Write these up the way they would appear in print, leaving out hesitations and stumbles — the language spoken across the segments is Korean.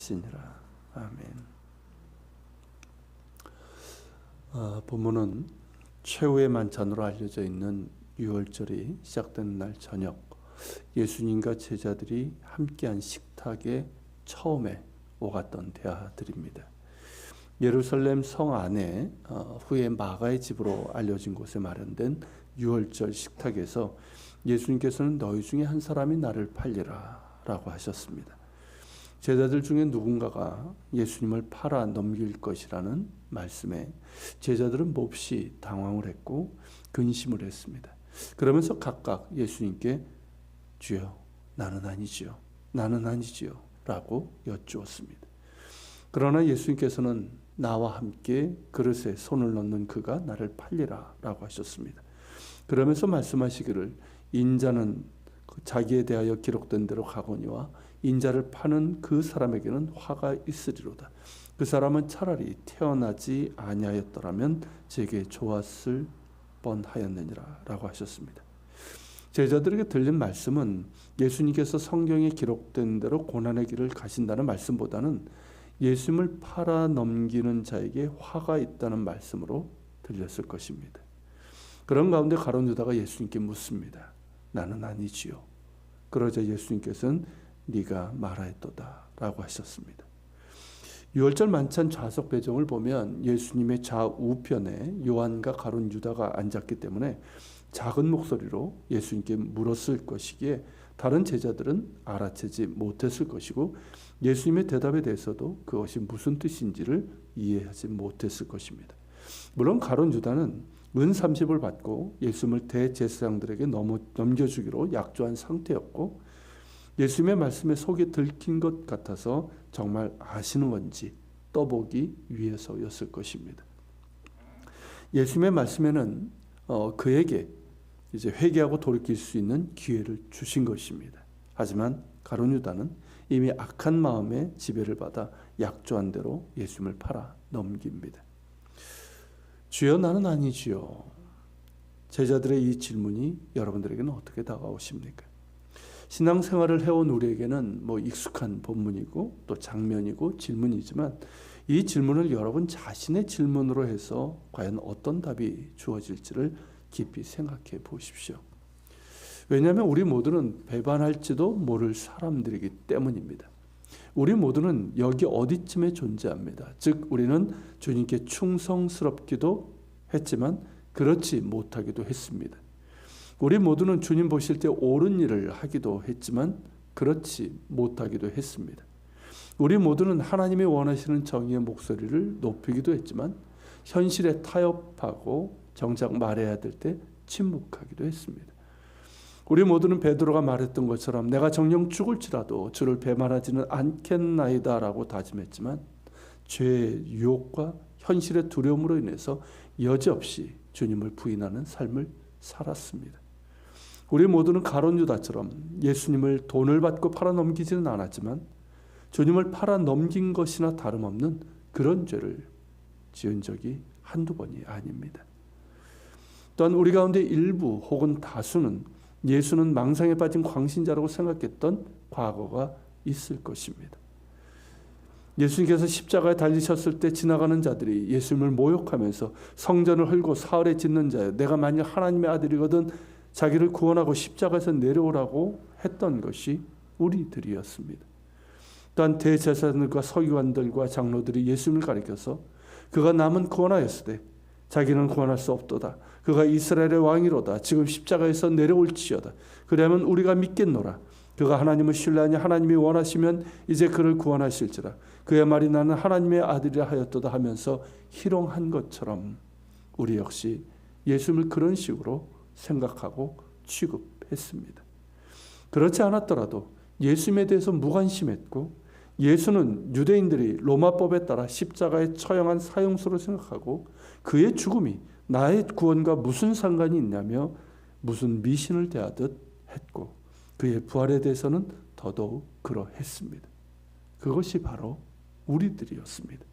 하시니라. 아멘. 본문은 최후의 만찬으로 알려져 있는 유월절이 시작되는 날 저녁, 예수님과 제자들이 함께한 식탁에 처음에 오갔던 대화들입니다. 예루살렘 성 안에 후에 마가의 집으로 알려진 곳에 마련된 유월절 식탁에서 예수님께서는 너희 중에 한 사람이 나를 팔리라 라고 하셨습니다. 제자들 중에 누군가가 예수님을 팔아 넘길 것이라는 말씀에 제자들은 몹시 당황을 했고 근심을 했습니다. 그러면서 각각 예수님께 주여 나는 아니지요, 나는 아니지요 라고 여쭈었습니다. 그러나 예수님께서는 나와 함께 그릇에 손을 넣는 그가 나를 팔리라 라고 하셨습니다. 그러면서 말씀하시기를 인자는 자기에 대하여 기록된 대로 가거니와 인자를 파는 그 사람에게는 화가 있으리로다. 그 사람은 차라리 태어나지 아니하였더라면 제게 좋았을 뻔하였느니라 라고 하셨습니다. 제자들에게 들린 말씀은 예수님께서 성경에 기록된 대로 고난의 길을 가신다는 말씀보다는 예수님을 팔아 넘기는 자에게 화가 있다는 말씀으로 들렸을 것입니다. 그런 가운데 가룟 유다가 예수님께 묻습니다. 나는 아니지요. 그러자 예수님께서는 네가 말하였도다 라고 하셨습니다. 유월절 만찬 좌석 배정을 보면 예수님의 좌우편에 요한과 가룟 유다가 앉았기 때문에 작은 목소리로 예수님께 물었을 것이기에 다른 제자들은 알아채지 못했을 것이고 예수님의 대답에 대해서도 그것이 무슨 뜻인지를 이해하지 못했을 것입니다. 물론 가룟 유다는 은 30을 받고 예수님을 대제사장들에게 넘겨주기로 약조한 상태였고 예수님의 말씀에 속이 들킨 것 같아서 정말 아시는 건지 떠보기 위해서였을 것입니다. 예수님의 말씀에는 그에게 이제 회개하고 돌이킬 수 있는 기회를 주신 것입니다. 하지만 가룟 유다는 이미 악한 마음의 지배를 받아 약조한 대로 예수님을 팔아 넘깁니다. 주여 나는 아니지요. 제자들의 이 질문이 여러분들에게는 어떻게 다가오십니까? 신앙생활을 해온 우리에게는 익숙한 본문이고 또 장면이고 질문이지만 이 질문을 여러분 자신의 질문으로 해서 과연 어떤 답이 주어질지를 깊이 생각해 보십시오. 왜냐하면 우리 모두는 배반할지도 모를 사람들이기 때문입니다. 우리 모두는 여기 어디쯤에 존재합니다. 즉 우리는 주님께 충성스럽기도 했지만 그렇지 못하기도 했습니다. 우리 모두는 주님 보실 때 옳은 일을 하기도 했지만 그렇지 못하기도 했습니다. 우리 모두는 하나님이 원하시는 정의의 목소리를 높이기도 했지만 현실에 타협하고 정작 말해야 될 때 침묵하기도 했습니다. 우리 모두는 베드로가 말했던 것처럼 내가 정녕 죽을지라도 주를 배반하지는 않겠나이다 라고 다짐했지만 죄의 유혹과 현실의 두려움으로 인해서 여지없이 주님을 부인하는 삶을 살았습니다. 우리 모두는 가룟 유다처럼 예수님을 돈을 받고 팔아 넘기지는 않았지만 주님을 팔아 넘긴 것이나 다름없는 그런 죄를 지은 적이 한두 번이 아닙니다. 또한 우리 가운데 일부 혹은 다수는 예수는 망상에 빠진 광신자라고 생각했던 과거가 있을 것입니다. 예수님께서 십자가에 달리셨을 때 지나가는 자들이 예수님을 모욕하면서 성전을 헐고 사흘에 짓는 자여 내가 만일 하나님의 아들이거든 자기를 구원하고 십자가에서 내려오라고 했던 것이 우리들이었습니다. 또한 대제사장들과 서기관들과 장로들이 예수님을 가리켜서 그가 남은 구원하였으되 자기는 구원할 수 없도다. 그가 이스라엘의 왕이로다. 지금 십자가에서 내려올지어다. 그러면 우리가 믿겠노라. 그가 하나님을 신뢰하니 하나님이 원하시면 이제 그를 구원하실지라. 그의 말이 나는 하나님의 아들이라 하였도다 하면서 희롱한 것처럼 우리 역시 예수님을 그런 식으로 생각하고 취급했습니다. 그렇지 않았더라도 예수님에 대해서 무관심했고 예수는 유대인들이 로마법에 따라 십자가에 처형한 사형수로 생각하고 그의 죽음이 나의 구원과 무슨 상관이 있냐며 무슨 미신을 대하듯 했고 그의 부활에 대해서는 더더욱 그러했습니다. 그것이 바로 우리들이었습니다.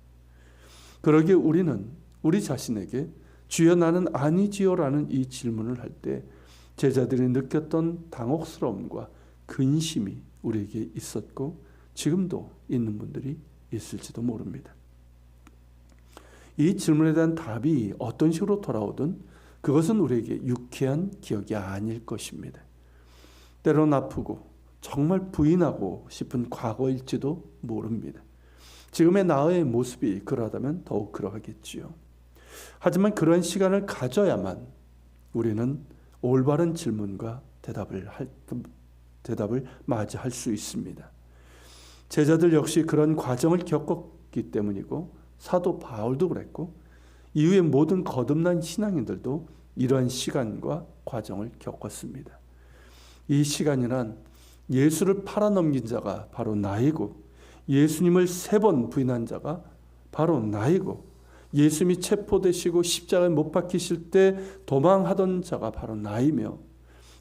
그러기에 우리는 우리 자신에게 주여 나는 아니지요 라는 이 질문을 할 때 제자들이 느꼈던 당혹스러움과 근심이 우리에게 있었고 지금도 있는 분들이 있을지도 모릅니다. 이 질문에 대한 답이 어떤 식으로 돌아오든 그것은 우리에게 유쾌한 기억이 아닐 것입니다. 때론 아프고 정말 부인하고 싶은 과거일지도 모릅니다. 지금의 나의 모습이 그러하다면 더욱 그러하겠지요. 하지만 그런 시간을 가져야만 우리는 올바른 질문과 대답을 맞이할 수 있습니다. 제자들 역시 그런 과정을 겪었기 때문이고 사도 바울도 그랬고 이후에 모든 거듭난 신앙인들도 이러한 시간과 과정을 겪었습니다. 이 시간이란 예수를 팔아넘긴 자가 바로 나이고 예수님을 3번 부인한 자가 바로 나이고 예수님이 체포되시고 십자가에 못 박히실 때 도망하던 자가 바로 나이며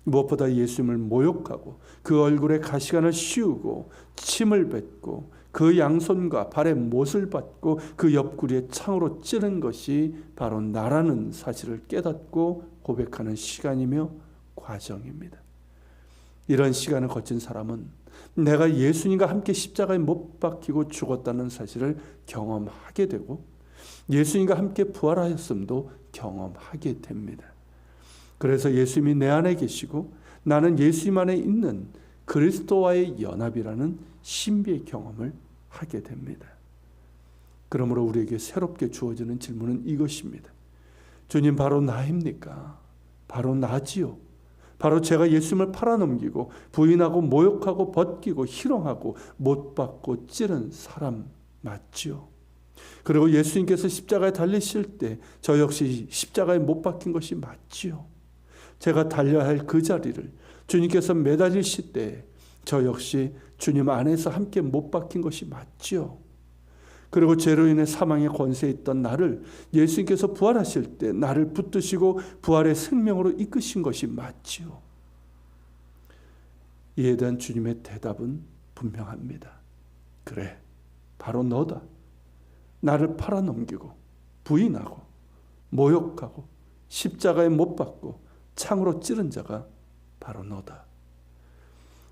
무엇보다 예수님을 모욕하고 그 얼굴에 가시관을 씌우고 침을 뱉고 그 양손과 발에 못을 받고 그 옆구리에 창으로 찌른 것이 바로 나라는 사실을 깨닫고 고백하는 시간이며 과정입니다. 이런 시간을 거친 사람은 내가 예수님과 함께 십자가에 못 박히고 죽었다는 사실을 경험하게 되고 예수님과 함께 부활하였음도 경험하게 됩니다. 그래서 예수님이 내 안에 계시고 나는 예수님 안에 있는 그리스도와의 연합이라는 신비의 경험을 하게 됩니다. 그러므로 우리에게 새롭게 주어지는 질문은 이것입니다. 주님 바로 나입니까? 바로 나지요. 바로 제가 예수님을 팔아넘기고 부인하고 모욕하고 벗기고 희롱하고 못 박고 찌른 사람 맞지요. 그리고 예수님께서 십자가에 달리실 때 저 역시 십자가에 못 박힌 것이 맞지요. 제가 달려야 할 그 자리를 주님께서 매달리실 때 저 역시 주님 안에서 함께 못 박힌 것이 맞지요. 그리고 죄로 인해 사망의 권세에 있던 나를 예수님께서 부활하실 때 나를 붙드시고 부활의 생명으로 이끄신 것이 맞지요. 이에 대한 주님의 대답은 분명합니다. 그래, 바로 너다. 나를 팔아넘기고 부인하고 모욕하고 십자가에 못 박고 창으로 찌른 자가 바로 너다.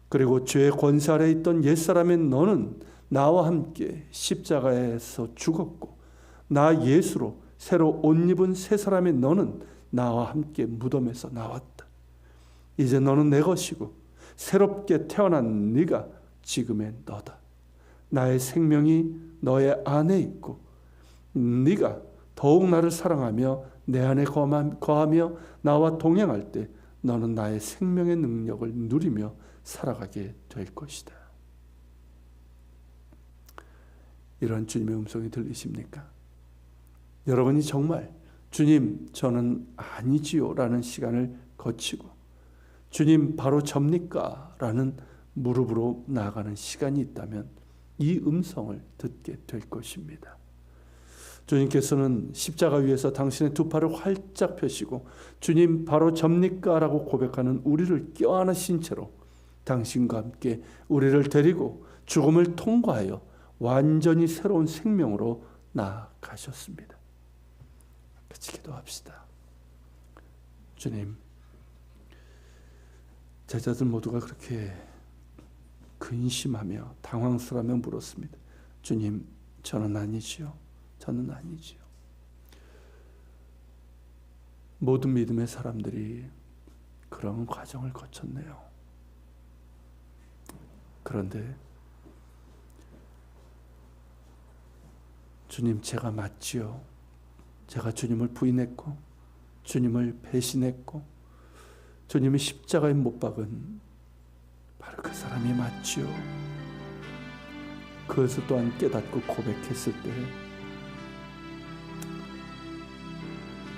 그리고 죄의 권세 아래 있던 옛사람의 너는 나와 함께 십자가에서 죽었고 나 예수로 새로 옷 입은 새 사람의 너는 나와 함께 무덤에서 나왔다. 이제 너는 내 것이고 새롭게 태어난 네가 지금의 너다. 나의 생명이 너의 안에 있고 네가 더욱 나를 사랑하며 내 안에 거하며 나와 동행할 때 너는 나의 생명의 능력을 누리며 살아가게 될 것이다. 이런 주님의 음성이 들리십니까? 여러분이 정말 주님 저는 아니지요 라는 시간을 거치고 주님 바로 접니까? 라는 무릎으로 나아가는 시간이 있다면 이 음성을 듣게 될 것입니다. 주님께서는 십자가 위에서 당신의 두 팔을 활짝 펴시고 주님 바로 접니까? 라고 고백하는 우리를 껴안으신 채로 당신과 함께 우리를 데리고 죽음을 통과하여 완전히 새로운 생명으로 나아가셨습니다. 같이 기도합시다. 주님, 제자들 모두가 그렇게 근심하며 당황스러워하며 물었습니다. 주님, 저는 아니지요. 저는 아니지요. 모든 믿음의 사람들이 그런 과정을 거쳤네요. 그런데 주님, 제가 맞지요. 제가 주님을 부인했고 주님을 배신했고 주님이 십자가에 못 박은 바로 그 사람이 맞지요. 그것을 또한 깨닫고 고백했을 때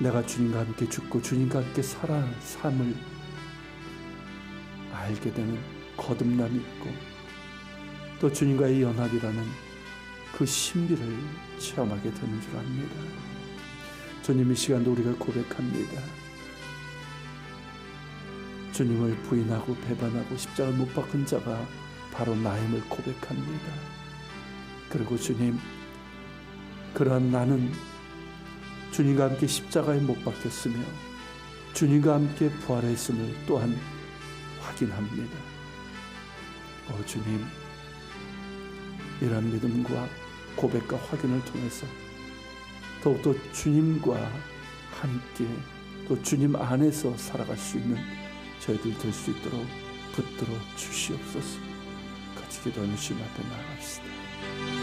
내가 주님과 함께 죽고 주님과 함께 살아갈 삶을 알게 되는 거듭남이 있고 또 주님과의 연합이라는 그 신비를 체험하게 되는 줄 압니다. 주님, 이 시간도 우리가 고백합니다. 주님을 부인하고 배반하고 십자가를 못 박은 자가 바로 나임을 고백합니다. 그리고 주님, 그러한 나는 주님과 함께 십자가에 못 박혔으며 주님과 함께 부활했음을 또한 확인합니다. 주님, 이러한 믿음과 고백과 확인을 통해서 더욱더 주님과 함께 또 주님 안에서 살아갈 수 있는 저희들 될 수 있도록 붙들어 주시옵소서. 같이 기도하며 주님 앞에 나아갑시다.